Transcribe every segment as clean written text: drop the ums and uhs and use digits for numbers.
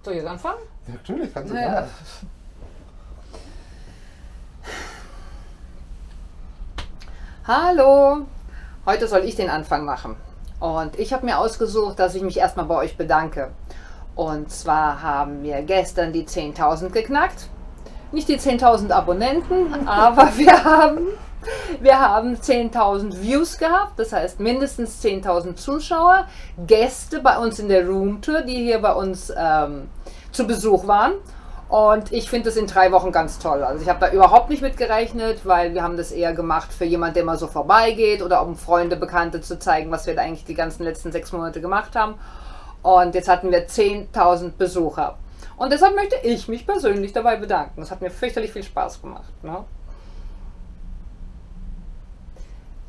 Soll ich jetzt anfangen? Ja, natürlich, kannst du Naja. gerne. Hallo, heute soll ich den Anfang machen. Und ich habe mir ausgesucht, dass ich mich erstmal bei euch bedanke. Und zwar haben wir gestern die 10.000 geknackt. Nicht die 10.000 Abonnenten, aber wir haben 10.000 Views gehabt, das heißt mindestens 10.000 Zuschauer, Gäste bei uns in der Roomtour, die hier bei uns zu Besuch waren. Und ich finde es in 3 Wochen ganz toll. Also ich habe da überhaupt nicht mit gerechnet, weil wir haben das eher gemacht für jemanden, der mal so vorbeigeht oder um Freunde, Bekannte zu zeigen, was wir da eigentlich die ganzen letzten 6 Monate gemacht haben. Und jetzt hatten wir 10.000 Besucher. Und deshalb möchte ich mich persönlich dabei bedanken. Das hat mir fürchterlich viel Spaß gemacht. Ne?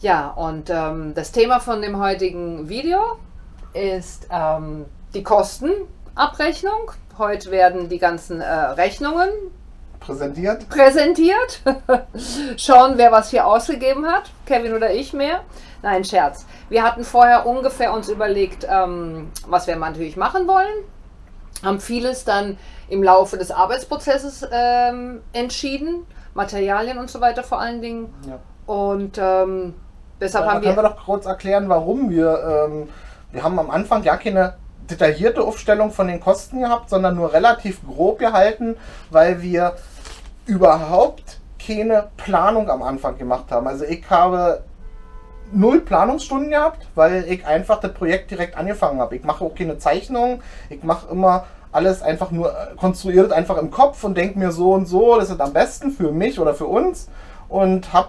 Ja, und das Thema von dem heutigen Video ist die Kostenabrechnung. Heute werden die ganzen Rechnungen Präsentiert. Schauen, wer was hier ausgegeben hat. Kevin oder ich mehr. Nein, Scherz. Wir hatten vorher ungefähr uns überlegt, was wir natürlich machen wollen. Haben vieles dann im Laufe des Arbeitsprozesses entschieden. Materialien und so weiter vor allen Dingen. Ja. Und deshalb haben wir... Können wir doch kurz erklären, warum wir haben am Anfang ja keine detaillierte Aufstellung von den Kosten gehabt, sondern nur relativ grob gehalten, weil wir überhaupt keine Planung am Anfang gemacht haben. Also ich habe 0 Planungsstunden gehabt, weil ich einfach das Projekt direkt angefangen habe. Ich mache auch keine Zeichnung, ich mache immer alles einfach nur, konstruiert einfach im Kopf und denke mir so und so, das ist am besten für mich oder für uns. Und habe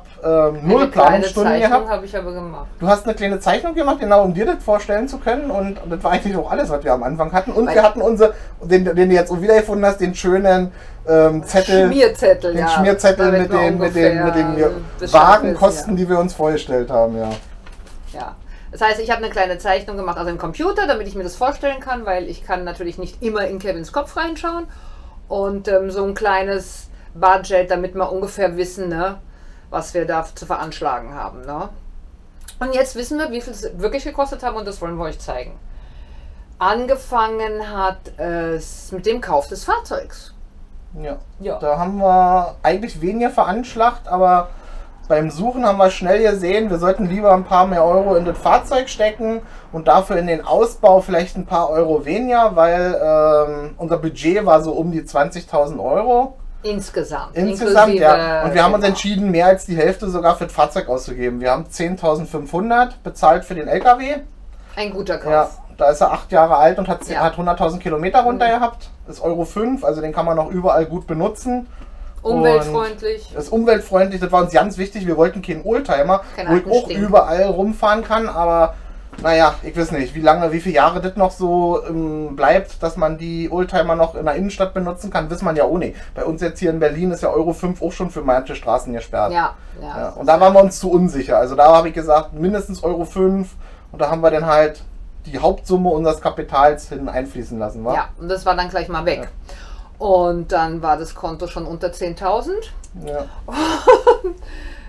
0 Planungsstunden gehabt. Habe ich aber gemacht. Du hast eine kleine Zeichnung gemacht, genau, um dir das vorstellen zu können. Und das war eigentlich auch alles, was wir am Anfang hatten. Und wir hatten den du jetzt auch wiedergefunden hast, den schönen Zettel. Schmierzettel, den Schmierzettel mit den vagen Kosten, die wir uns vorgestellt haben, ja. Ja. Das heißt, ich habe eine kleine Zeichnung gemacht aus dem Computer, damit ich mir das vorstellen kann, weil ich kann natürlich nicht immer in Kevins Kopf reinschauen. Und so ein kleines Budget, damit wir ungefähr wissen, ne, was wir da zu veranschlagen haben. Ne? Und jetzt wissen wir, wie viel es wirklich gekostet haben und das wollen wir euch zeigen. Angefangen hat es mit dem Kauf des Fahrzeugs. Ja. Da haben wir eigentlich weniger veranschlagt, aber beim Suchen haben wir schnell gesehen, wir sollten lieber ein paar mehr Euro in das Fahrzeug stecken und dafür in den Ausbau vielleicht ein paar Euro weniger, weil unser Budget war so um die 20.000 Euro. Insgesamt, ja. Und wir haben uns entschieden, mehr als die Hälfte sogar für das Fahrzeug auszugeben. Wir haben 10.500 bezahlt für den LKW. Ein guter Kauf. Ja, da ist er 8 Jahre alt und hat 100.000 Kilometer runter gehabt. Ist Euro 5, also den kann man auch überall gut benutzen. Umweltfreundlich. Und ist umweltfreundlich, das war uns ganz wichtig. Wir wollten keinen Oldtimer, wo ich auch überall rumfahren kann, aber naja, ich weiß nicht, wie viele Jahre das noch so bleibt, dass man die Oldtimer noch in der Innenstadt benutzen kann, wissen man ja auch nicht. Bei uns jetzt hier in Berlin ist ja Euro 5 auch schon für manche Straßen gesperrt. Ja. Und da waren wir uns zu unsicher. Also da habe ich gesagt, mindestens Euro 5 und da haben wir dann halt die Hauptsumme unseres Kapitals hin einfließen lassen. Wa? Ja, und das war dann gleich mal weg. Ja. Und dann war das Konto schon unter 10.000. Ja.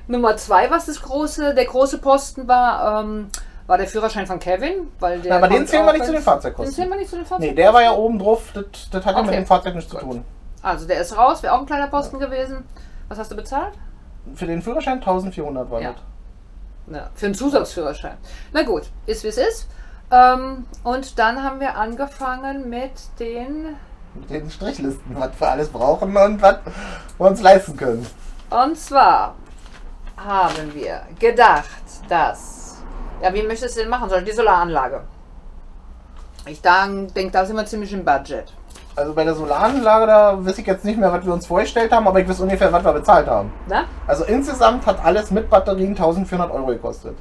Nummer 2, was der große Posten war der Führerschein von Kevin, weil der. Aber den zählen wir nicht zu den Fahrzeugkosten. Den zählen wir nicht zu den Fahrzeugkosten? Nee, der war ja oben drauf, das hat ja mit dem Fahrzeug nichts zu tun. Also der ist raus, wäre auch ein kleiner Posten gewesen. Was hast du bezahlt? Für den Führerschein 1.400 war das. Ja, für einen Zusatzführerschein. Na gut, ist wie es ist. Und dann haben wir angefangen mit den Strichlisten, was wir alles brauchen und was wir uns leisten können. Und zwar haben wir gedacht, dass... Ja, wie möchtest du denn machen? Die Solaranlage. Ich denke, da sind wir ziemlich im Budget. Also bei der Solaranlage, da weiß ich jetzt nicht mehr, was wir uns vorgestellt haben, aber ich weiß ungefähr, was wir bezahlt haben. Na? Also insgesamt hat alles mit Batterien 1.400 Euro gekostet.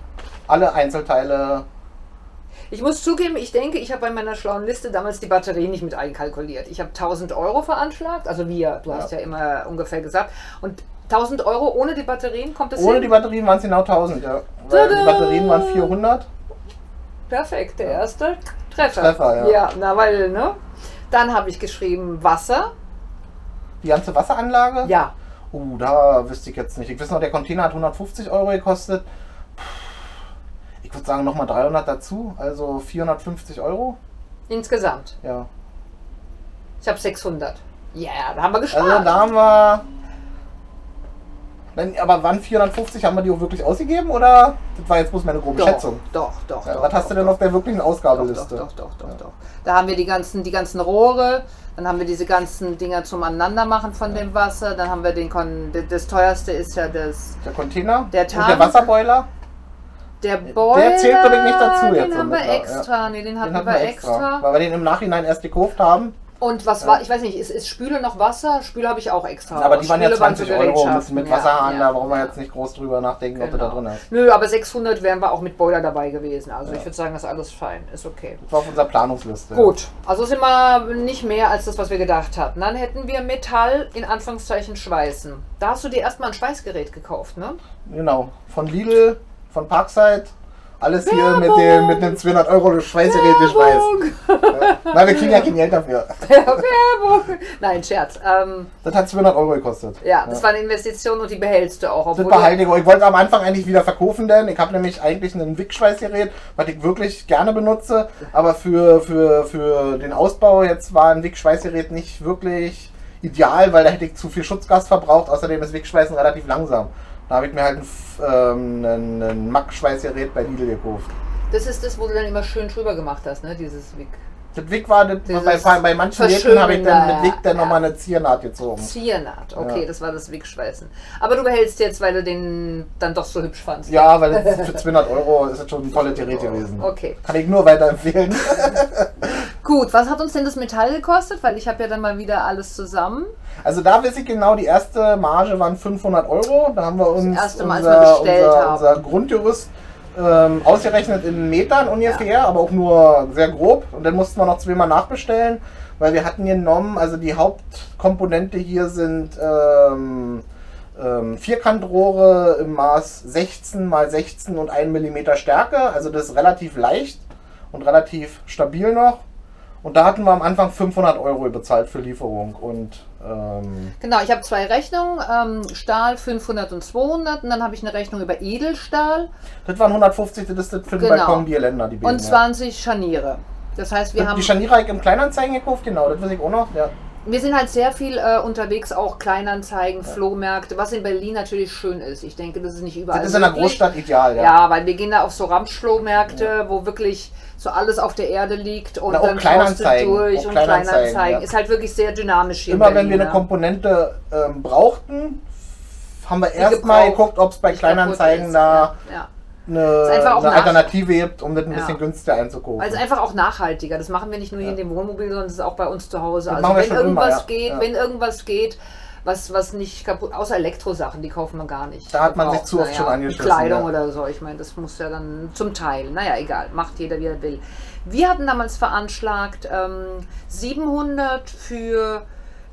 Alle Einzelteile. Ich muss zugeben, ich denke, ich habe bei meiner schlauen Liste damals die Batterien nicht mit einkalkuliert. Ich habe 1.000 Euro veranschlagt, also du hast ja immer ungefähr gesagt. Und 1.000 Euro ohne die Batterien, kommt das hin? Ohne die Batterien waren es genau 1.000, ja. Weil die Batterien waren 400. Perfekt, der erste Treffer. Ja. Ja, na weil, ne? Dann habe ich geschrieben Wasser. Die ganze Wasseranlage? Ja. Da wüsste ich jetzt nicht. Ich weiß noch, der Container hat 150 Euro gekostet. Ich würde sagen, nochmal 300 dazu, also 450 Euro. Insgesamt? Ja. Ich habe 600. Ja, da haben wir gespart. Also da haben wir... Aber wann 450, haben wir die auch wirklich ausgegeben oder? Das war jetzt bloß meine grobe Schätzung. Doch. Ja, was hast du denn auf der wirklichen Ausgabeliste? Doch. Da haben wir die ganzen Rohre, dann haben wir diese ganzen Dinger zum Aneinandermachen von dem Wasser, dann haben wir das teuerste ist ja der Container der und der Wasserboiler. Der Boiler, der zählt glaube ich nicht dazu jetzt. Den haben wir extra, nee, den hatten wir extra. Weil wir den im Nachhinein erst gekauft haben. Und was war, ich weiß nicht, ist Spüle noch Wasser? Spüle habe ich auch extra. Aber die waren ja 20 Euro mit Wasserhahn, ja, da brauchen wir jetzt nicht groß drüber nachdenken, ob das da drin ist. Nö, aber 600 wären wir auch mit Boiler dabei gewesen. Also ich würde sagen, das ist alles fein, ist okay. Das war auf unserer Planungsliste. Gut, also sind wir nicht mehr als das, was wir gedacht hatten. Dann hätten wir Metall, in Anführungszeichen, schweißen. Da hast du dir erstmal ein Schweißgerät gekauft, ne? Genau, von Lidl, von Parkside. Alles hier mit dem 200 Euro Schweißgerät geschweißt. Nein, wir kriegen ja kein Geld dafür. Werbung! Nein, Scherz. Das hat 200 Euro gekostet. Ja, das war eine Investition und die behältst du auch. Das behalte ich. Ich wollte am Anfang eigentlich wieder verkaufen, denn ich habe nämlich eigentlich ein Wick-Schweißgerät, was ich wirklich gerne benutze. Aber für den Ausbau jetzt war ein Wick-Schweißgerät nicht wirklich ideal, weil da hätte ich zu viel Schutzgas verbraucht. Außerdem ist Wick-Schweißen relativ langsam. Da habe ich mir halt ein Mack-Schweißgerät bei Lidl gekauft. Das ist das, wo du dann immer schön drüber gemacht hast, ne? Dieses Wick. Das Wick war, bei manchen Nähten habe ich dann mit Wick dann nochmal eine Ziernaht gezogen. Ziernaht, okay, das war das Wick-Schweißen. Aber du behältst jetzt, weil du den dann doch so hübsch fandst. Ja, weil für 200 Euro ist das schon ein tolles Gerät gewesen. Okay. Kann ich nur weiterempfehlen. Gut, was hat uns denn das Metall gekostet? Weil ich habe ja dann mal wieder alles zusammen. Also da weiß ich genau, die erste Marge waren 500 Euro. Da haben wir uns das erste Mal, als wir bestellt haben, unser Grundgerüst ausgerechnet in Metern ungefähr, aber auch nur sehr grob. Und dann mussten wir noch zweimal nachbestellen, weil wir hatten genommen, also die Hauptkomponente hier sind Vierkantrohre im Maß 16 x 16 und 1 mm Stärke. Also das ist relativ leicht und relativ stabil noch. Und da hatten wir am Anfang 500 Euro bezahlt für Lieferung. Und genau, ich habe zwei Rechnungen, Stahl 500 und 200 und dann habe ich eine Rechnung über Edelstahl. Das waren 150, das ist das für den Balkonbierländer, die Bäden, und 20 Scharniere. Das heißt, wir haben... Die Scharniere habe ich im Kleinanzeigen gekauft, genau, das weiß ich auch noch, ja. Wir sind halt sehr viel unterwegs, auch Kleinanzeigen, Flohmärkte, was in Berlin natürlich schön ist. Ich denke, das ist nicht überall Das ist in der Großstadt ideal, ja. Ja, weil wir gehen da auf so Ramschflohmärkte, wo wirklich so alles auf der Erde liegt und dann Kleinanzeigen durch und Kleinanzeigen. Ist halt wirklich sehr dynamisch hier Immer in Berlin, wenn wir eine Komponente brauchten, haben wir erstmal geguckt, ob es bei Kleinanzeigen da eine Alternative gibt, um das ein bisschen günstiger einzukaufen. Also einfach auch nachhaltiger. Das machen wir nicht nur hier in dem Wohnmobil, sondern das ist auch bei uns zu Hause. Das also wenn irgendwas geht, was nicht kaputt, außer Elektrosachen, die kaufen wir gar nicht. Da hat man sich zu oft schon angeschlossen. Kleidung oder so, ich meine, das muss ja dann zum Teil, naja, egal, macht jeder wie er will. Wir hatten damals veranschlagt 700 für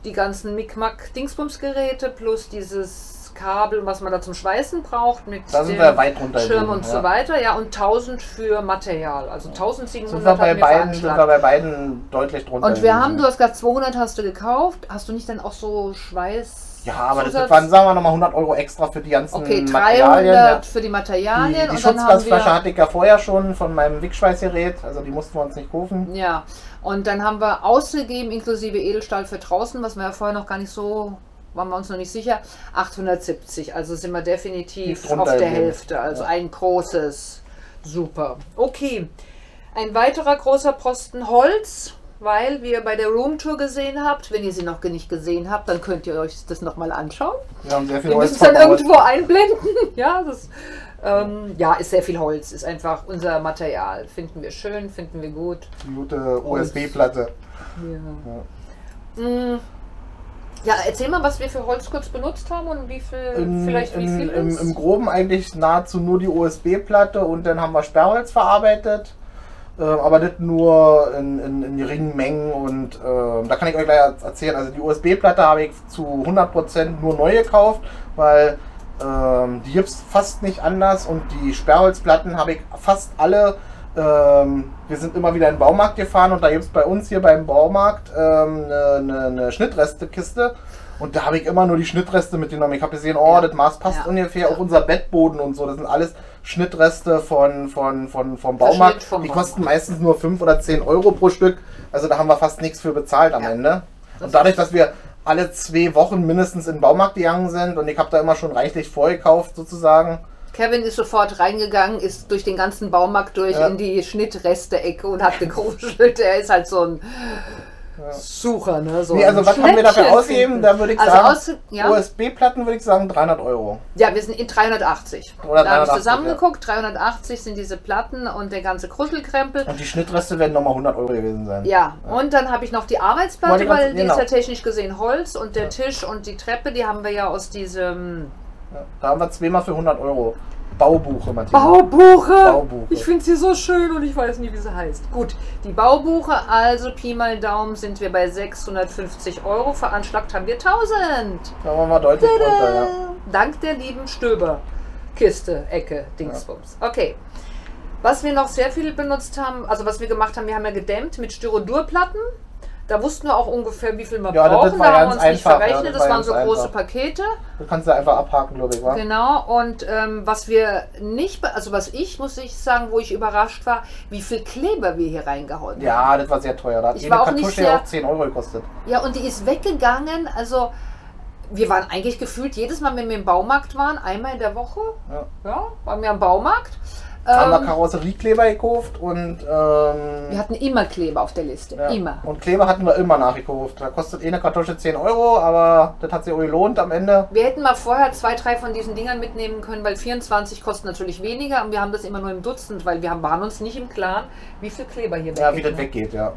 die ganzen Mic-Mac-Dingsbums-Geräte plus dieses Kabel, was man da zum Schweißen braucht, mit dem Schirm und so weiter, ja, und 1000 für Material, also 1700 sind wir bei beiden deutlich drunter. Und wir haben, du hast gesagt, 200 hast du gekauft, hast du nicht dann auch so Schweiß? Ja, aber das waren, sagen wir nochmal, 100 Euro extra für die ganzen Materialien. 300 für die Materialien. Die Schutzgasflasche hatte ich ja vorher schon von meinem Wick-Schweißgerät, also die mussten wir uns nicht kaufen. Ja, und dann haben wir ausgegeben, inklusive Edelstahl für draußen, was wir ja vorher noch gar nicht so... waren wir uns noch nicht sicher, 870, also sind wir definitiv auf der Hälfte, also ein großes, super. Okay, ein weiterer großer Posten Holz, weil wir bei der Roomtour gesehen habt, wenn ihr sie noch nicht gesehen habt, dann könnt ihr euch das nochmal anschauen. Wir haben sehr viel wir Holz müssen es dann irgendwo einblenden, ja, das ja, ist sehr viel Holz, ist einfach unser Material, finden wir schön, finden wir gut. Die gute USB-Platte. Ja. Ja, erzähl mal, was wir für Holz kurz benutzt haben und wie viel, Im Groben eigentlich nahezu nur die USB-Platte und dann haben wir Sperrholz verarbeitet, aber das nur in geringen Mengen und da kann ich euch gleich erzählen, also die USB-Platte habe ich zu 100% nur neu gekauft, weil die gibt es fast nicht anders und die Sperrholzplatten habe ich fast alle. Wir sind immer wieder in den Baumarkt gefahren und da gibt es bei uns hier beim Baumarkt eine Schnittrestekiste und da habe ich immer nur die Schnittreste mitgenommen. Ich habe gesehen, oh, das Maß passt ungefähr, auch unser Bettboden und so, das sind alles Schnittreste vom Baumarkt. Die kosten meistens nur 5 oder 10 Euro pro Stück, also da haben wir fast nichts für bezahlt am Ende. Und dadurch, dass wir alle 2 Wochen mindestens in den Baumarkt gegangen sind und ich habe da immer schon reichlich vorgekauft sozusagen. Kevin ist sofort reingegangen, ist durch den ganzen Baumarkt durch in die Schnittreste-Ecke und hat gekruschelt. Er ist halt so ein Sucher, ne? So also was haben wir dafür ausgegeben? Da würde ich sagen, ja? USB-Platten würde ich sagen 300 Euro. Ja, wir sind in 380. Oder da habe ich 380, zusammengeguckt, 380 sind diese Platten und der ganze Kruschelkrempel. Und die Schnittreste werden nochmal 100 Euro gewesen sein. Ja, und dann habe ich noch die Arbeitsplatte, weil die genau. ist ja technisch gesehen Holz und der Tisch und die Treppe, die haben wir ja aus diesem... Ja, da haben wir 2-mal für 100 Euro. Baubuche, Martina. Baubuche! Ich finde sie so schön und ich weiß nie, wie sie heißt. Gut, die Baubuche, also Pi mal Daumen, sind wir bei 650 Euro. Veranschlagt haben wir 1000. Da waren wir deutlich runter, ja. Dank der lieben Stöber-Kiste, Ecke, Dingsbums. Okay. Was wir noch sehr viel benutzt haben, also was wir gemacht haben, wir haben ja gedämmt mit Styrodurplatten. Da wussten wir auch ungefähr, wie viel wir brauchen. Da haben wir uns nicht verrechnet. Das waren so große Pakete. Du kannst da einfach abhaken, glaube ich, wa? Genau. Und was wir nicht, also was ich, muss ich sagen, wo ich überrascht war, wie viel Kleber wir hier reingehauen haben. Ja, das war sehr teuer. Da hat jede Kartusche ja auch 10 Euro gekostet. Ja, und die ist weggegangen. Also wir waren eigentlich gefühlt jedes Mal, wenn wir im Baumarkt waren, einmal in der Woche. Ja, waren wir am Baumarkt. Haben wir Karosseriekleber gekauft und wir hatten immer Kleber auf der Liste, immer. Und Kleber hatten wir immer nachgekauft. Da kostet eine Kartusche 10 Euro, aber das hat sich auch gelohnt am Ende. Wir hätten mal vorher 2, 3 von diesen Dingern mitnehmen können, weil 24 kosten natürlich weniger und wir haben das immer nur im Dutzend, weil wir waren uns nicht im Klaren, wie viel Kleber hier weggeht. Ja, wie das weggeht, ja.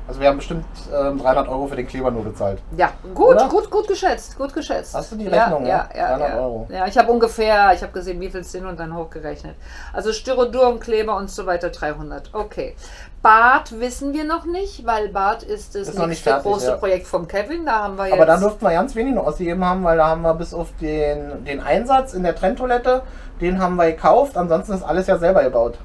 Also wir haben bestimmt 300 Euro für den Kleber nur bezahlt. Ja, gut geschätzt, gut geschätzt. Hast du die Rechnung, ja? 300 Euro. Ja, ich habe gesehen, wie viel es sind und dann hochgerechnet. Also Styrodur und Kleber und so weiter 300. Okay. Bad wissen wir noch nicht, weil Bad ist das nächste große Projekt vom Kevin. Da haben wir jetzt. Aber da durften wir ganz wenig noch ausgegeben haben, weil da haben wir bis auf den Einsatz in der Trenntoilette, den haben wir gekauft. Ansonsten ist alles ja selber gebaut.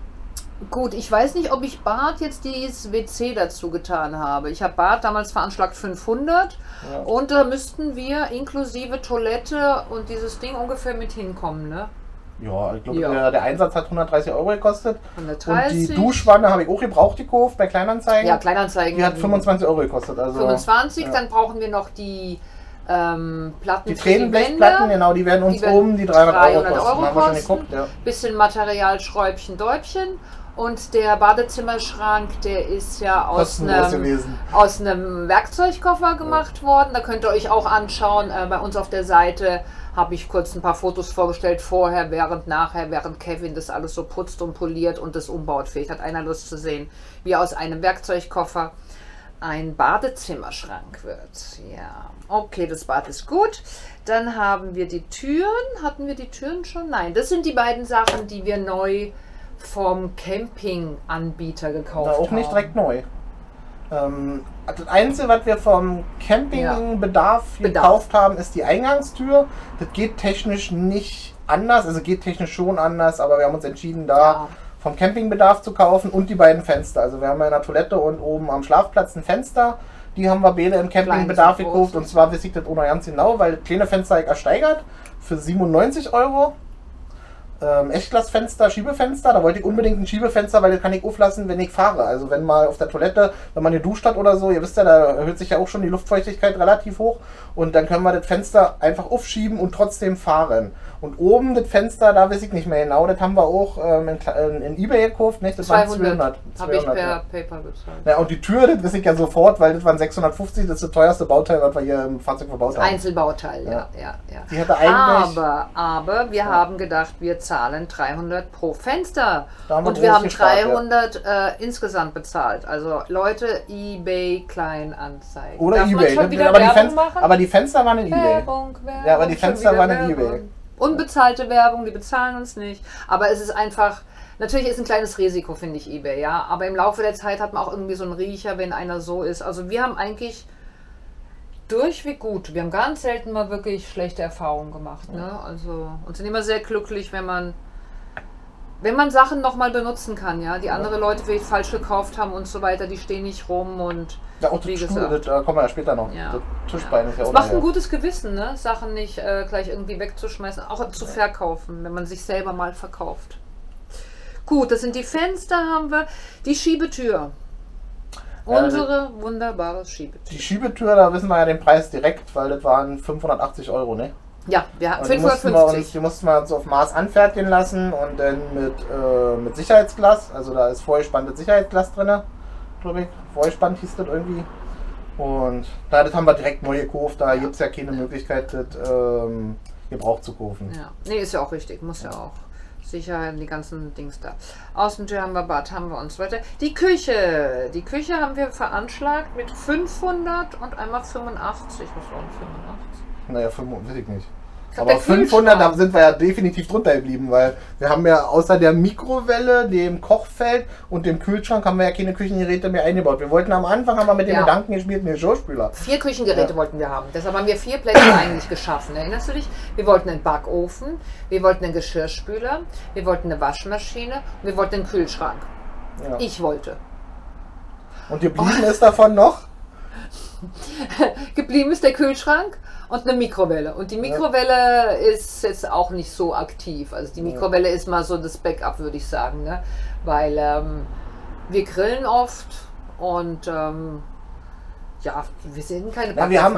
Gut, ich weiß nicht, ob ich Bad jetzt dieses WC dazu getan habe. Ich habe Bad damals veranschlagt 500 und da müssten wir inklusive Toilette und dieses Ding ungefähr mit hinkommen, ne? Ja, ich glaube, der Einsatz hat 130 Euro gekostet. 130. Und die Duschwanne habe ich auch gebraucht gekauft bei Kleinanzeigen. Ja, Kleinanzeigen. Die hat 25 Euro gekostet. Also, 25, dann brauchen wir noch die Platten. Die Tränenblechplatten, genau, die werden uns oben die 300 Euro kosten. Haben wir schon geguckt, ja. Bisschen Material, Schräubchen, Däubchen. Und der Badezimmerschrank, der ist ja aus einem Werkzeugkoffer gemacht worden. Da könnt ihr euch auch anschauen. Bei uns auf der Seite habe ich kurz ein paar Fotos vorgestellt. Vorher, während, nachher, während Kevin das alles so putzt und poliert und das umbaut. Vielleicht hat einer Lust zu sehen, wie aus einem Werkzeugkoffer ein Badezimmerschrank wird. Ja, okay, das Bad ist gut. Dann haben wir die Türen. Hatten wir die Türen schon? Nein, das sind die beiden Sachen, die wir neu vom Campinganbieter gekauft haben. Auch nicht direkt neu. Das Einzige, was wir vom Campingbedarf gekauft haben, ist die Eingangstür. Das geht technisch nicht anders, also geht technisch schon anders, aber wir haben uns entschieden, da vom Campingbedarf zu kaufen und die beiden Fenster. Also wir haben ja in der Toilette und oben am Schlafplatz ein Fenster. Die haben wir beide im Campingbedarf gekauft und zwar weiß ich das ohne ganz genau, weil das kleine Fenster ersteigert für 97 Euro. Echtglasfenster, Schiebefenster, da wollte ich unbedingt ein Schiebefenster, weil das kann ich auflassen, wenn ich fahre. Also wenn mal auf der Toilette, wenn man geduscht hat oder so, ihr wisst ja, da erhöht sich ja auch schon die Luftfeuchtigkeit relativ hoch und dann können wir das Fenster einfach aufschieben und trotzdem fahren. Und oben das Fenster, da weiß ich nicht mehr genau, das haben wir auch in eBay gekauft, nicht? Das 200 waren 200. Habe ich per PayPal bezahlt. Ja, und die Tür, das weiß ich ja sofort, weil das waren 650, das ist das teuerste Bauteil, was wir hier im Fahrzeug verbaut haben. Einzelbauteil, ja. Die hatte eigentlich aber wir haben gedacht, wir zahlen 300 pro Fenster. Und wir haben gespart, 300 insgesamt bezahlt. Also Leute, eBay Kleinanzeigen. Oder darf eBay. Man schon wieder Werbung machen? Aber die Fenster waren in eBay. Werbung, ja, aber die Fenster waren in eBay. Unbezahlte Werbung, die bezahlen uns nicht. Aber es ist einfach, natürlich ist ein kleines Risiko, finde ich, eBay, ja. Aber im Laufe der Zeit hat man auch irgendwie so einen Riecher, wenn einer so ist. Also wir haben eigentlich durchweg gut. Wir haben ganz selten mal wirklich schlechte Erfahrungen gemacht. Ne? Also, und sind immer sehr glücklich, wenn man Sachen nochmal benutzen kann, ja. Die andere Leute vielleicht falsch gekauft haben und so weiter, die stehen nicht rum und ja, auch wie gesagt, da kommen wir ja später noch. Ja. Das Tischbein ist ja auch. Es macht ein gutes Gewissen, ne? Sachen nicht gleich irgendwie wegzuschmeißen, auch zu verkaufen, wenn man sich selber mal verkauft. Gut, das sind die Fenster, haben wir. Die Schiebetür. Unsere wunderbare Schiebetür. Die Schiebetür, da wissen wir ja den Preis direkt, weil das waren 580 €, ne? Ja, wir haben Die 550. mussten wir uns auf Maß anfertigen lassen und dann mit Sicherheitsglas, also da ist vorgespanntes Sicherheitsglas drin, glaube ich. Vorgespannt hieß das irgendwie. Und das haben wir direkt neu gekauft, da gibt es ja keine Möglichkeit, das gebraucht zu kaufen. Ja, nee, ist ja auch richtig, muss ja auch. Sicherheit, die ganzen Dings da. Außentür haben wir, Bad haben wir und so weiter. Die Küche haben wir veranschlagt mit 500 und einmal 85. Was waren 85? Naja, 500, weiß ich nicht. glaub, Aber der 500, da Kühlschrank. sind wir ja definitiv drunter geblieben, weil wir haben ja außer der Mikrowelle, dem Kochfeld und dem Kühlschrank haben wir ja keine Küchengeräte mehr eingebaut. Wir wollten am Anfang, haben wir mit dem Ja. Gedanken gespielt, einen Geschirrspüler. 4 Küchengeräte Ja. wollten wir haben. Deshalb haben wir 4 Plätze eigentlich geschaffen. Erinnerst du dich? Wir wollten einen Backofen, wir wollten einen Geschirrspüler, wir wollten eine Waschmaschine und wir wollten einen Kühlschrank. Ja. Ich wollte. Und geblieben ist davon noch? Geblieben ist der Kühlschrank und eine Mikrowelle. Und die Mikrowelle ist jetzt auch nicht so aktiv. Also die Mikrowelle ist mal so das Backup, würde ich sagen. Ne? Weil wir grillen oft und ja, wir sind keine Ja, wir haben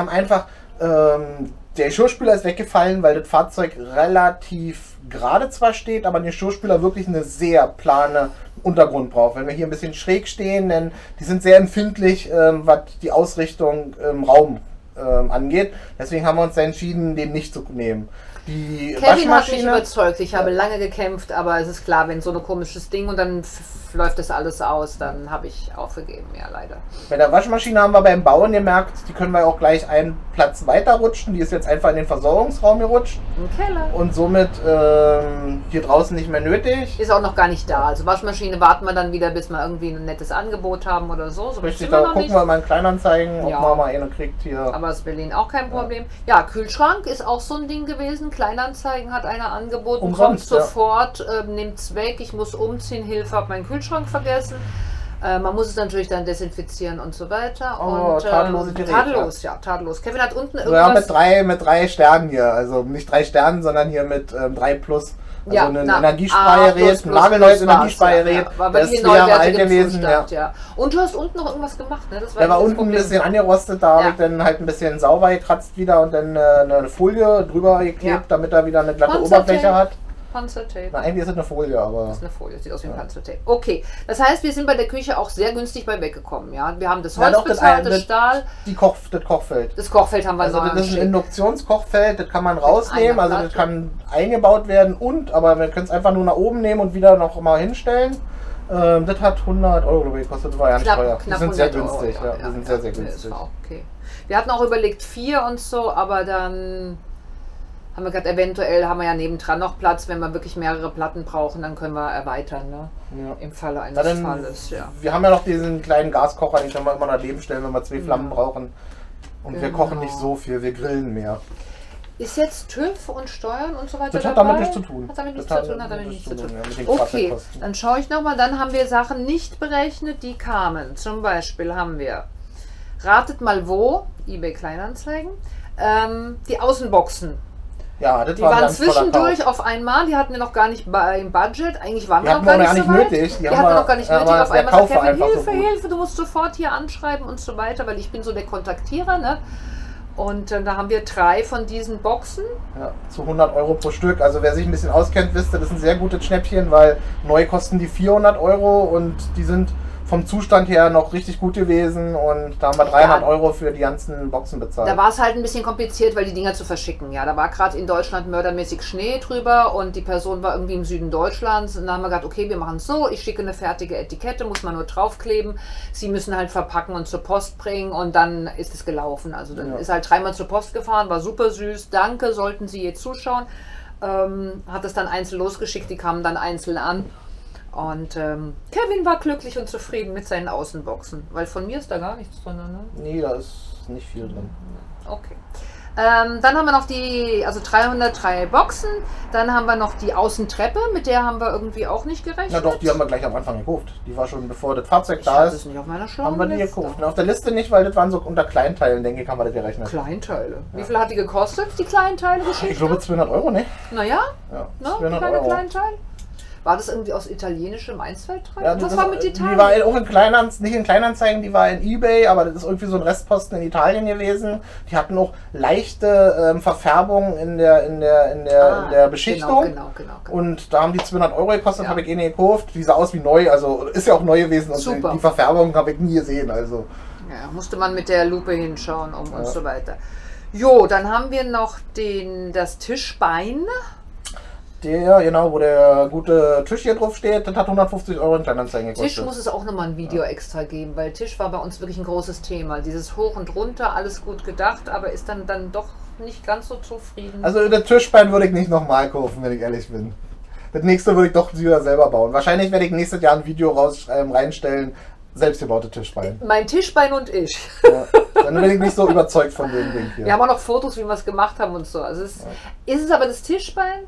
einfach, der Geschirrspüler ist weggefallen, weil das Fahrzeug relativ gerade zwar steht, aber der Geschirrspüler wirklich eine sehr plane Untergrund braucht. Wenn wir hier ein bisschen schräg stehen, denn die sind sehr empfindlich, was die Ausrichtung im Raum angeht. Deswegen haben wir uns entschieden, den nicht zu nehmen. Die Kevin hat mich Waschmaschine, überzeugt. Ich habe lange gekämpft, aber es ist klar, wenn so ein komisches Ding und dann läuft das alles aus, dann habe ich aufgegeben, ja leider. bei der Waschmaschine haben wir beim Bauen gemerkt, die können wir auch gleich einen Platz weiter rutschen. Die ist jetzt einfach in den Versorgungsraum gerutscht Im Keller. und somit hier draußen nicht mehr nötig. Ist auch noch gar nicht da. Also Waschmaschine warten wir dann wieder, bis wir irgendwie ein nettes Angebot haben oder so. So Richtig, sind da wir noch gucken nicht. wir mal in Kleinanzeigen, ob Ja. man mal eine kriegt hier. Aber ist Berlin auch kein Problem. Ja, Kühlschrank ist auch so ein Ding gewesen. Kleinanzeigen hat einer angeboten, Umsonst, kommt ja. sofort, nimmt's weg, ich muss umziehen, Hilfe, hab meinen Kühlschrank vergessen. Man muss es natürlich dann desinfizieren und so weiter. Oh, und, tadellose Gerät, tadellos, ja, tadellos. Kevin hat unten Ja, irgendwas... mit drei Sternen hier. Also nicht 3 Sternen, sondern hier mit 3 plus. Also Ja, ein na, Energiespargerät, ein plus nagelneues war's, Energiespargerät. ja. War Der wirklich ist in 2 Jahre alt neuwertigem gewesen. Ja. Zustand, ja. Und du hast unten noch irgendwas gemacht, ne? Das Der war das unten ein Problem. bisschen angerostet, da habe ich dann halt ein bisschen sauber gekratzt wieder und dann eine Folie drüber geklebt, Ja. damit er wieder eine glatte Panzertape. Oberfläche hat. Panzertape. Na, eigentlich ist es eine Folie, aber. Das ist eine Folie, sieht aus wie ein Panzertape. Okay, das heißt, wir sind bei der Küche auch sehr günstig bei weggekommen. Ja? Wir haben das Ja, Holz doch, das bezahlt, das eine- Stahl, Das Kochfeld. das Kochfeld haben wir Also neu das ist ein geschickt. Induktionskochfeld, das kann man rausnehmen, einer also das Platte. kann eingebaut werden aber wir können es einfach nur nach oben nehmen und wieder noch mal hinstellen. Das hat 100 € gekostet, das war ja nicht teuer. Die Knapp sind sehr 100 Euro, günstig, ja, die sind sehr, sehr nee, das günstig. war okay. Wir hatten auch überlegt 4 und so, aber dann haben wir gesagt, eventuell haben wir ja nebendran noch Platz, wenn wir wirklich mehrere Platten brauchen, dann können wir erweitern, ne? Ja. Im Falle eines Na, dann, Falles, ja. Wir haben ja noch diesen kleinen Gaskocher, den können wir immer daneben stellen, wenn wir 2 Flammen brauchen. Und wir Genau. kochen nicht so viel, wir grillen mehr. Ist jetzt TÜV und Steuern und so weiter Das hat dabei? damit nichts zu tun. Hat damit nichts Das zu tun, hat damit nichts nichts zu tun. ja, mit den Okay, Fahrzeugkosten. dann schaue ich nochmal. Dann haben wir Sachen nicht berechnet, die kamen. Zum Beispiel haben wir, ratet mal wo, eBay Kleinanzeigen, die Außenboxen. Ja, das Die war ein waren ganz toller zwischendurch Kauf. auf einmal, die hatten wir noch gar nicht im Budget. Eigentlich waren Die wir hatten noch gar wir nicht nicht so weit. nötig. Die hatten wir noch gar nicht nötig. aber Auf der einmal Kauf sagt war Kevin, einfach so Hilfe, gut. Hilfe, du musst sofort hier anschreiben und so weiter, weil ich bin so der Kontaktierer, ne? Und da haben wir 3 von diesen Boxen. Ja, zu 100 € pro Stück. Also wer sich ein bisschen auskennt, wisst ihr, das ist ein sehr gutes Schnäppchen, weil neu kosten die 400 € und die sind vom Zustand her noch richtig gut gewesen und da haben wir 300 Ja. € für die ganzen Boxen bezahlt. Da war es halt ein bisschen kompliziert, weil die Dinger zu verschicken. Ja, da war gerade in Deutschland mördermäßig Schnee drüber und die Person war irgendwie im Süden Deutschlands. Und dann haben wir gesagt, okay, wir machen es so, ich schicke eine fertige Etikette, muss man nur draufkleben. Sie müssen halt verpacken und zur Post bringen und dann ist es gelaufen. Also dann ist halt 3-mal zur Post gefahren, war super süß. Danke, sollten Sie jetzt zuschauen. Hat es dann einzeln losgeschickt, die kamen dann einzeln an. Und Kevin war glücklich und zufrieden mit seinen Außenboxen, weil von mir ist da gar nichts drin, ne? Nee, da ist nicht viel drin. Okay. Dann haben wir noch also 303 Boxen. Dann haben wir noch die Außentreppe, mit der haben wir irgendwie auch nicht gerechnet. Na doch, die haben wir gleich am Anfang gekauft. Die war schon bevor das Fahrzeug ich da hatte es ist, nicht auf meiner haben schlauen wir die Liste. gekauft. Und auf der Liste nicht, weil das waren so unter Kleinteilen, denke ich, haben wir das gerechnet. Kleinteile. Wie viel hat die gekostet, die Kleinteile-Geschichte? Ich glaube 200 €, ne? Naja, Ja, ne? 200 Kleine €. Kleinteil. War das irgendwie aus italienischem Einzeltreiben? Ja, Was war mit Italien? Die war auch nicht in Kleinanzeigen, die war in eBay, aber das ist irgendwie so ein Restposten in Italien gewesen. Die hatten auch leichte Verfärbungen in der Beschichtung. Genau. Und da haben die 200 Euro gekostet, habe ich eh nicht gekauft. Die sah aus wie neu, also ist ja auch neu gewesen. Und Super. Die Verfärbung habe ich nie gesehen. Also. Ja, musste man mit der Lupe hinschauen und so weiter. Jo, dann haben wir noch das Tischbein. Der, genau, wo der gute Tisch hier drauf steht, das hat 150 Euro in Kleinanzeigen gekostet. Tisch muss es auch nochmal ein Video extra geben, weil Tisch war bei uns wirklich ein großes Thema. Dieses Hoch und Runter, alles gut gedacht, aber ist dann doch nicht ganz so zufrieden. Also das Tischbein würde ich nicht nochmal kaufen, wenn ich ehrlich bin. Das nächste würde ich doch wieder selber bauen. Wahrscheinlich werde ich nächstes Jahr ein Video reinstellen, selbstgebaute Tischbein. Mein Tischbein und ich. Ja, dann bin ich nicht so überzeugt von dem Ding hier. Wir haben auch noch Fotos, wie wir es gemacht haben und so. Also ist es aber das Tischbein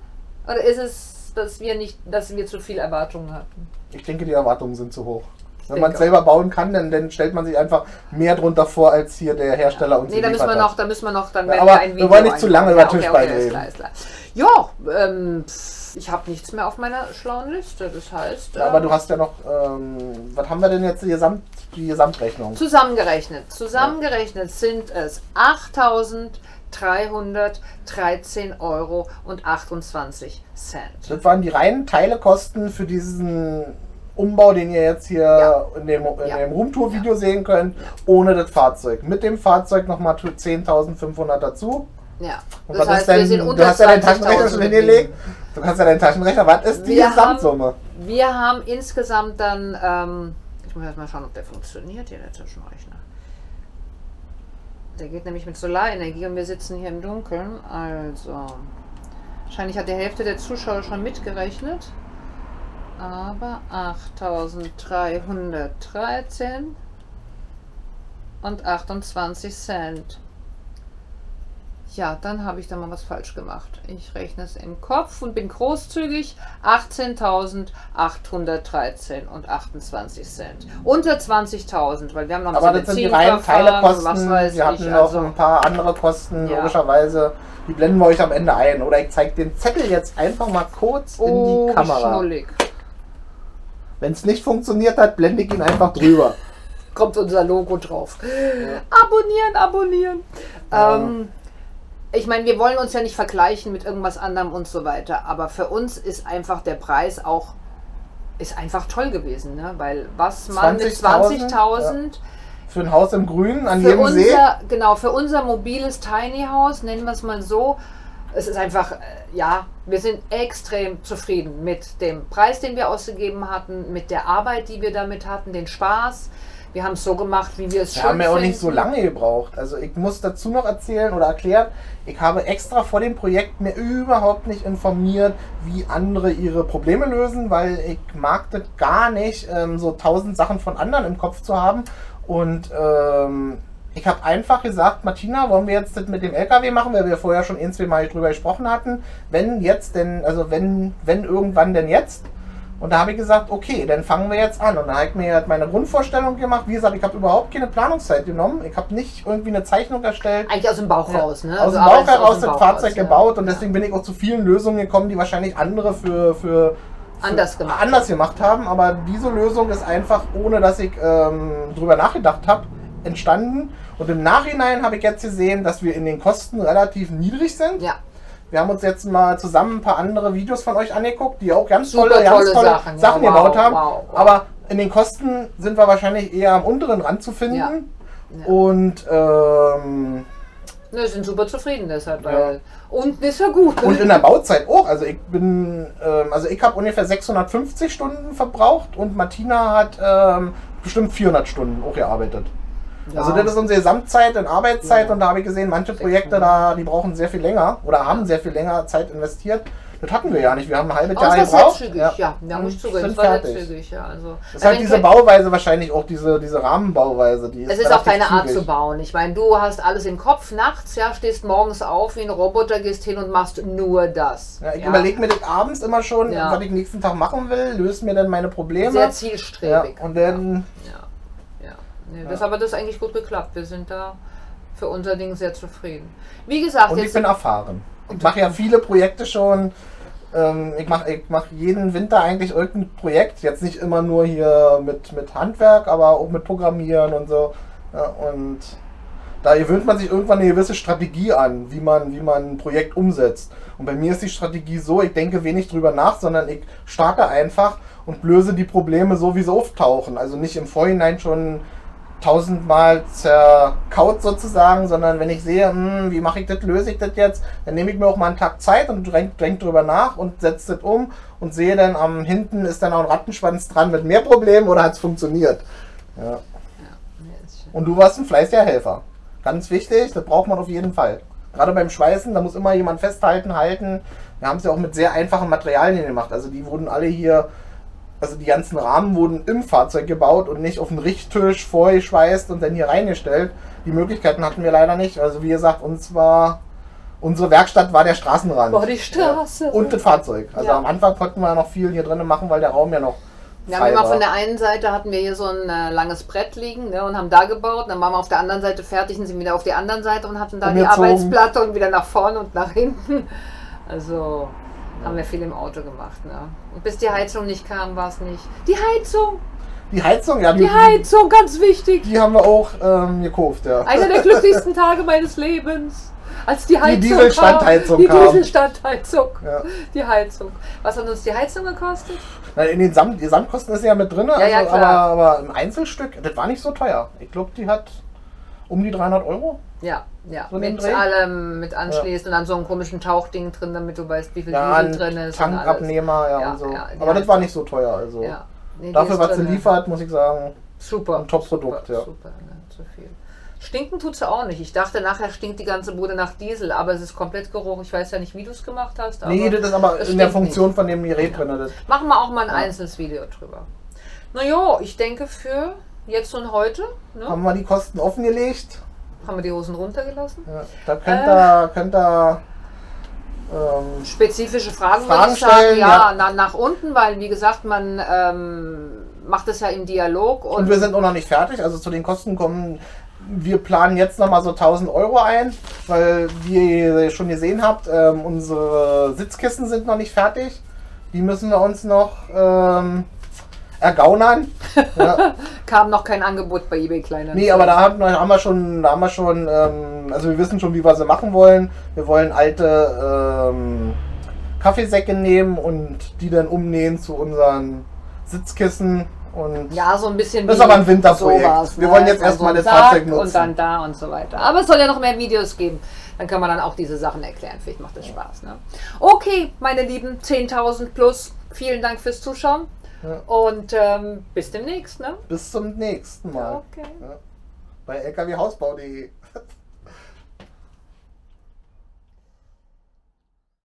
oder ist es, dass wir zu viel Erwartungen hatten? Ich denke, die Erwartungen sind zu hoch. Wenn man es selber bauen kann, dann stellt man sich einfach mehr drunter vor, als hier der Hersteller uns da müssen wir noch, dann werden aber wir ein Video. Wir wollen nicht zu lange über Tischbein reden. Ist klar. Ja, ich habe nichts mehr auf meiner schlauen Liste, das heißt... Ja, aber du hast ja noch, was haben wir denn jetzt, die Gesamtrechnung? Zusammengerechnet sind es 8.313,28 Euro. Das waren die reinen Teilekosten für diesen Umbau, den ihr jetzt hier in dem Roomtour-Video sehen könnt, ohne das Fahrzeug. Mit dem Fahrzeug nochmal 10.500 dazu. Ja, und das heißt, wir sind unter du hast ja deinen Taschenrechner schon hingelegt. Du kannst ja deinen Taschenrechner. Was ist die Gesamtsumme? Wir haben insgesamt dann, ich muss erst mal schauen, ob der funktioniert hier, der Taschenrechner. Der geht nämlich mit Solarenergie und wir sitzen hier im Dunkeln. Also, wahrscheinlich hat die Hälfte der Zuschauer schon mitgerechnet. Aber 8.313 und 28 Cent. Ja, dann habe ich da mal was falsch gemacht. Ich rechne es im Kopf und bin großzügig. 18.813 und 28 Cent. Unter 20.000, weil wir haben noch ein bisschen Benzin. Aber das sind die reinen Teilekosten. Wir hatten noch ein paar andere Kosten, logischerweise. Die blenden wir euch am Ende ein. Oder ich zeige den Zettel jetzt einfach mal kurz in die Kamera. Wenn es nicht funktioniert hat, blende ich ihn einfach drüber. Kommt unser Logo drauf. Ja. Abonnieren. Ich meine, wir wollen uns ja nicht vergleichen mit irgendwas anderem und so weiter, aber für uns ist einfach der Preis ist einfach toll gewesen, ne? Weil was man mit 20.000 für ein Haus im Grünen an jedem See. Genau, für unser mobiles Tiny House, nennen wir es mal so, es ist einfach, wir sind extrem zufrieden mit dem Preis, den wir ausgegeben hatten, mit der Arbeit, die wir damit hatten, den Spaß. Wir haben es so gemacht, wie wir es schon haben ja auch nicht so lange gebraucht. Also ich muss dazu noch erzählen oder erklären, ich habe extra vor dem Projekt mir überhaupt nicht informiert, wie andere ihre Probleme lösen, weil ich mag das gar nicht, so 1000 Sachen von anderen im Kopf zu haben. Und ich habe einfach gesagt, Martina, wollen wir jetzt das mit dem LKW machen, weil wir vorher schon 1-2 Mal drüber gesprochen hatten. Wenn jetzt denn, also wenn irgendwann denn jetzt. Und da habe ich gesagt, okay, dann fangen wir jetzt an. Und dann habe ich mir meine Grundvorstellung gemacht. Wie gesagt, ich habe überhaupt keine Planungszeit genommen. Ich habe nicht irgendwie eine Zeichnung erstellt. Eigentlich aus dem Bauch raus, ne? Aus dem Bauch heraus das Fahrzeug gebaut. Und deswegen bin ich auch zu vielen Lösungen gekommen, die wahrscheinlich andere für anders gemacht haben. Aber diese Lösung ist einfach, ohne dass ich drüber nachgedacht habe, entstanden. Und im Nachhinein habe ich jetzt gesehen, dass wir in den Kosten relativ niedrig sind. Ja. Wir haben uns jetzt mal zusammen ein paar andere Videos von euch angeguckt, die auch ganz tolle Sachen gebaut haben. Aber in den Kosten sind wir wahrscheinlich eher am unteren Rand zu finden. Ja. Ja. Und wir sind super zufrieden deshalb. Weil und ist ja gut. Und in der Bauzeit auch. Also ich bin, ich habe ungefähr 650 Stunden verbraucht und Martina hat bestimmt 400 Stunden auch gearbeitet. Ja. Also das ist unsere Gesamtzeit in Arbeitszeit und da habe ich gesehen, manche Projekte die brauchen sehr viel länger oder haben sehr viel länger Zeit investiert. Das hatten wir ja nicht. Wir haben ein halbes Jahr gebraucht. Wir haben nicht zugehört. Das war sehr zügig, also das ist halt diese Bauweise wahrscheinlich auch, diese Rahmenbauweise. Es ist auch deine Art zu bauen. Ich meine, du hast alles im Kopf nachts, stehst morgens auf wie ein Roboter, gehst hin und machst nur das. Ja, ich überlege mir das abends immer schon, was ich nächsten Tag machen will, löse mir dann meine Probleme. Sehr zielstrebig. Und dann... Aber das ist eigentlich gut geklappt. Wir sind da für unser Ding sehr zufrieden. Wie gesagt, und ich bin erfahren. Ich mache ja viele Projekte schon. Ich mach jeden Winter eigentlich irgendein Projekt. Jetzt nicht immer nur hier mit Handwerk, aber auch mit Programmieren und so. Ja, und da gewöhnt man sich irgendwann eine gewisse Strategie an, wie man ein Projekt umsetzt. Und bei mir ist die Strategie so, ich denke wenig drüber nach, sondern ich starte einfach und löse die Probleme so, wie sie auftauchen. Also nicht im Vorhinein schon 1000-mal zerkaut sozusagen, sondern wenn ich sehe, wie mache ich das, löse ich das jetzt, dann nehme ich mir auch mal einen Tag Zeit und denk drüber nach und setze das um und sehe dann hinten ist dann auch ein Rattenschwanz dran mit mehr Problemen oder hat es funktioniert. Ja. Und du warst ein fleißiger Helfer. Ganz wichtig, das braucht man auf jeden Fall. Gerade beim Schweißen, da muss immer jemand festhalten, halten. Wir haben es ja auch mit sehr einfachen Materialien gemacht. Also die wurden alle hier, also die ganzen Rahmen wurden im Fahrzeug gebaut und nicht auf den Richttisch vorgeschweißt und dann hier reingestellt. Die Möglichkeiten hatten wir leider nicht. Also wie gesagt, unsere Werkstatt war der Straßenrand. War die Straße. Ja. Und das Fahrzeug. Also am Anfang konnten wir noch viel hier drinnen machen, weil der Raum ja noch wir haben immer von der einen Seite hatten wir hier so ein langes Brett liegen, ne, und haben da gebaut. Dann waren wir auf der anderen Seite fertig und sind wieder auf die anderen Seite und hatten da die Arbeitsplatte und wieder nach vorne und nach hinten. Also haben wir viel im Auto gemacht. Ne? Und bis die Heizung nicht kam, war es nicht. Die Heizung! Die Heizung, ja. Die Heizung, ganz wichtig. Die haben wir auch gekauft, ja. Einer der glücklichsten Tage meines Lebens. Als die Heizung die Dieselstandheizung kam. Die Dieselstandheizung. Ja. Die Heizung. Was hat uns die Heizung gekostet? Na, in den Gesamtkosten ist sie ja mit drin, ja, also, ja, klar. Aber im Einzelstück, das war nicht so teuer. Ich glaube, die hat um die 300 Euro. Ja, ja. So mit allem, mit anschließend und dann so einem komischen Tauchding drin, damit du weißt, wie viel Diesel drin ist. Tankabnehmer, ja, und so. Aber das war nicht so teuer. Also nee, dafür, was sie liefert, muss ich sagen, super. Ein Top-Produkt. Ja. Super, ne? Zu viel. Stinken tut sie auch nicht. Ich dachte, nachher stinkt die ganze Bude nach Diesel, aber es ist komplett Geruch. Ich weiß ja nicht, wie du es gemacht hast. Aber nee, das ist aber in der Funktion nicht von dem Gerät drin. Das machen wir auch mal ein einzelnes Video drüber. Naja, ich denke für jetzt und heute. Ne? Haben wir die Kosten offengelegt. Haben wir die Hosen runtergelassen. Ja, da könnt ihr spezifische Fragen stellen. Sagen, ja. Nach unten, weil wie gesagt, man macht es ja im Dialog. Und wir sind auch noch nicht fertig, also zu den Kosten kommen... Wir planen jetzt nochmal so 1000 Euro ein, weil, wie ihr schon gesehen habt, unsere Sitzkissen sind noch nicht fertig. Die müssen wir uns noch ergaunern. Ja. Kam noch kein Angebot bei eBay Kleinanzeigen. Nee, aber da haben wir schon, also wir wissen schon, wie wir sie machen wollen. Wir wollen alte Kaffeesäcke nehmen und die dann umnähen zu unseren Sitzkissen. Und ja, so ein bisschen. Das ist aber ein Winterprojekt. Wir wollen jetzt erstmal das Fahrzeug nutzen. Und dann da und so weiter. Aber es soll ja noch mehr Videos geben. Dann kann man dann auch diese Sachen erklären. Vielleicht macht das Spaß. Ne? Okay, meine Lieben, 10.000 plus. Vielen Dank fürs Zuschauen. Ja. Und bis demnächst. Ne? Bis zum nächsten Mal. Okay. Ja. Bei lkwhausbau.de